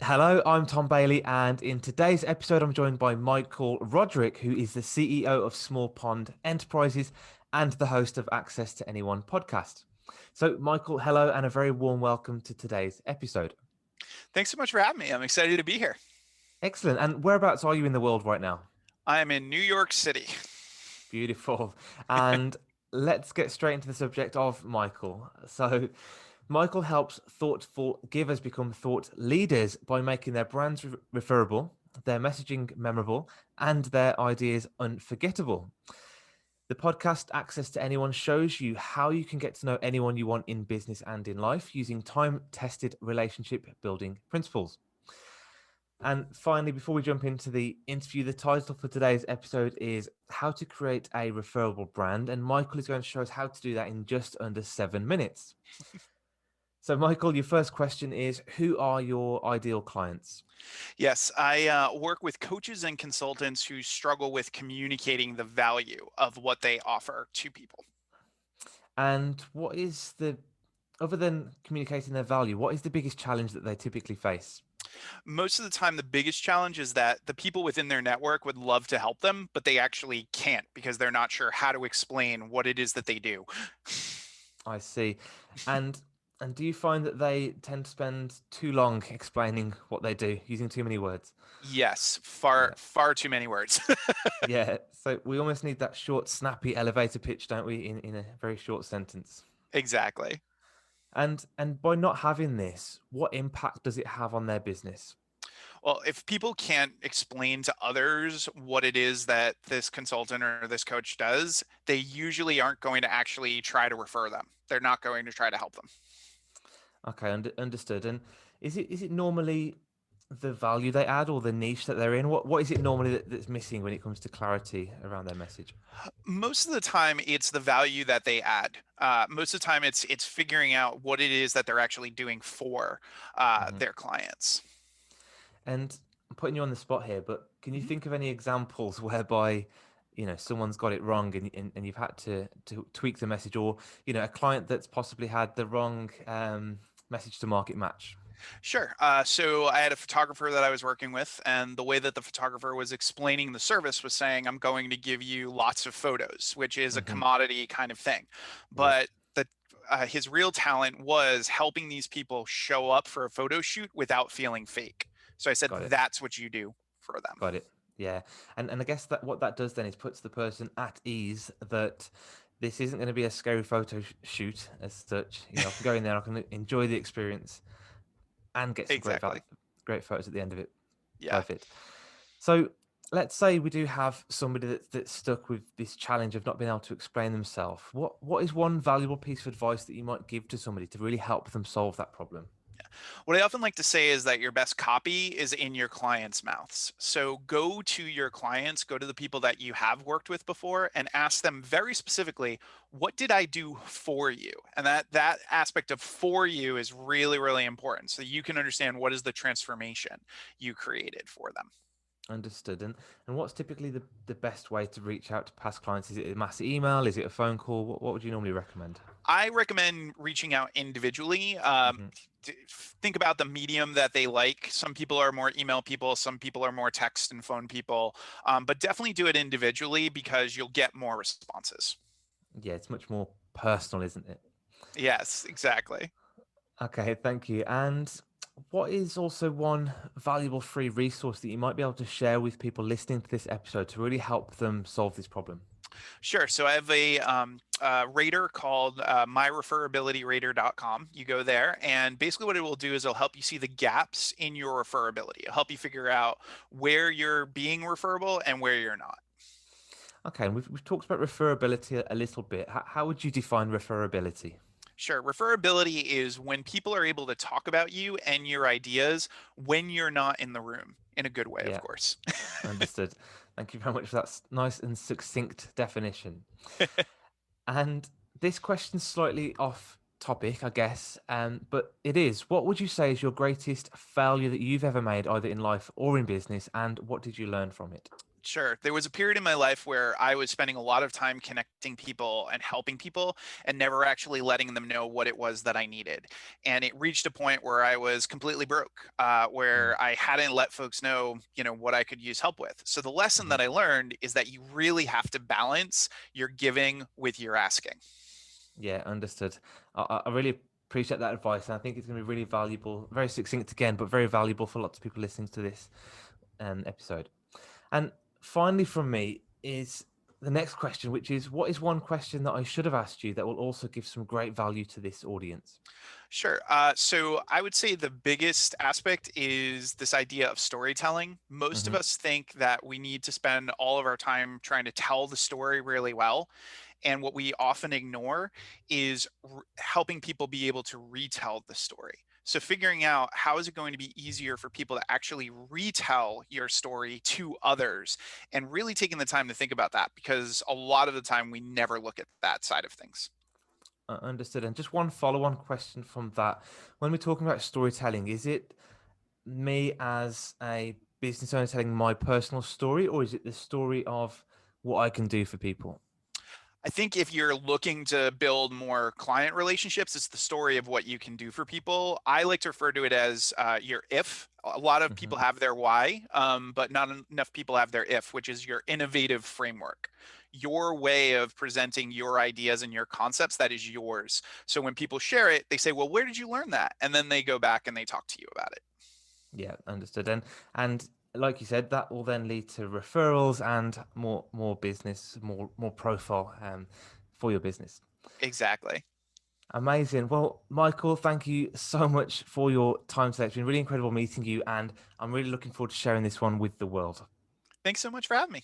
Hello, I'm Tom Bailey, and in today's episode, I'm joined by Michael Roderick, who is the CEO of Small Pond Enterprises and the host of Access to Anyone podcast. So, Michael, hello, and a very warm welcome to today's episode. Thanks so much for having me. I'm excited to be here. Excellent. And whereabouts are you in the world right now? I am in New York City. Beautiful. And let's get straight into the subject of Michael. So, Michael helps thoughtful givers become thought leaders by making their brands referable, their messaging memorable, and their ideas unforgettable. The podcast Access to Anyone shows you how you can get to know anyone you want in business and in life using time tested relationship building principles. And finally, before we jump into the interview, the title for today's episode is How to Create a Referable Brand. And Michael is going to show us how to do that in just under 7 minutes. So, Michael, your first question is who are your ideal clients? Yes, I work with coaches and consultants who struggle with communicating the value of what they offer to people. And what is other than communicating their value, what is the biggest challenge that they typically face? Most of the time, the biggest challenge is that the people within their network would love to help them, but they actually can't because they're not sure how to explain what it is that they do. I see. And and do you find that they tend to spend too long explaining what they do, using too many words? Yes, far, Yeah. far too many words. Yeah. So we almost need that short, snappy elevator pitch, don't we, in a very short sentence. Exactly. And by not having this, what impact does it have on their business? Well, if people can't explain to others what it is that this consultant or this coach does, they usually aren't going to actually try to refer them. They're not going to try to help them. Okay, understood. And is it normally the value they add or the niche that they're in? What is it normally that's missing when it comes to clarity around their message? Most of the time, it's the value that they add. Most of the time, it's figuring out what it is that they're actually doing for Hmm. their clients. And I'm putting you on the spot here, but can you Mhm. think of any examples whereby, someone's got it wrong and you've had to tweak the message, or, a client that's possibly had the wrong message to market match? Sure. So I had a photographer that I was working with, and the way that the photographer was explaining the service was saying, I'm going to give you lots of photos, which is a Hmm. commodity kind of thing. Yes, But his real talent was helping these people show up for a photo shoot without feeling fake. So I said, got it. that's what you do for them. Got it. Yeah. And I guess that what that does then is puts the person at ease that this isn't going to be a scary photo shoot as such. I can go in there, I can enjoy the experience and get some Exactly. great photos at the end of it. Yeah. Perfect. So let's say we do have somebody that's stuck with this challenge of not being able to explain themselves. What is one valuable piece of advice that you might give to somebody to really help them solve that problem? What I often like to say is that your best copy is in your clients' mouths. So go to your clients, go to the people that you have worked with before and ask them very specifically, what did I do for you? And that aspect of for you is really, really important so you can understand what is the transformation you created for them. Understood. And what's typically the best way to reach out to past clients? Is it a mass email? Is it a phone call? What would you normally recommend? I recommend reaching out individually. Hmm. Think about the medium that they like. Some people are more email people, some people are more text and phone people, but definitely do it individually because you'll get more responses. Yeah, it's much more personal, isn't it? Yes, exactly. Okay, thank you. And what is also one valuable free resource that you might be able to share with people listening to this episode to really help them solve this problem? Sure. So I have a rater called myreferabilityrater.com. You go there, and basically what it will do is it'll help you see the gaps in your referability. It'll help you figure out where you're being referable and where you're not. Okay, and we've talked about referability a little bit. How would you define referability? Sure. Referability is when people are able to talk about you and your ideas when you're not in the room, in a good way, of Yeah, course. understood. Thank you very much for that nice and succinct definition. And this question's slightly off topic, I guess, but it is. What would you say is your greatest failure that you've ever made, either in life or in business, and what did you learn from it? Sure. There was a period in my life where I was spending a lot of time connecting people and helping people and never actually letting them know what it was that I needed. And it reached a point where I was completely broke, Mm, where I hadn't let folks know, what I could use help with. So the lesson mhm. that I learned is that you really have to balance your giving with your asking. Yeah, understood. I really appreciate that advice, and I think it's going to be really valuable, very succinct again, but very valuable for lots of people listening to this episode. And finally, from me is the next question, which is, what is one question that I should have asked you that will also give some great value to this audience? Sure. So I would say the biggest aspect is this idea of storytelling. Most of Hmm. us think that we need to spend all of our time trying to tell the story really well. And what we often ignore is helping people be able to retell the story. So figuring out how is it going to be easier for people to actually retell your story to others and really taking the time to think about that because a lot of the time we never look at that side of things. Understood. And just one follow-on question from that: when we're talking about storytelling, is it me as a business owner telling my personal story, or is it the story of what I can do for people? I think if you're looking to build more client relationships, it's the story of what you can do for people. I like to refer to it as your if. A lot of Hmm. people have their why, but not enough people have their if, which is your innovative framework. Your way of presenting your ideas and your concepts, that is yours. So when people share it, they say, well, where did you learn that? And then they go back and they talk to you about it. Yeah, understood. And like you said, that will then lead to referrals and more business, more profile for your business. Exactly. Amazing. Well, Michael, thank you so much for your time today. It's been really incredible meeting you, and I'm really looking forward to sharing this one with the world. Thanks so much for having me.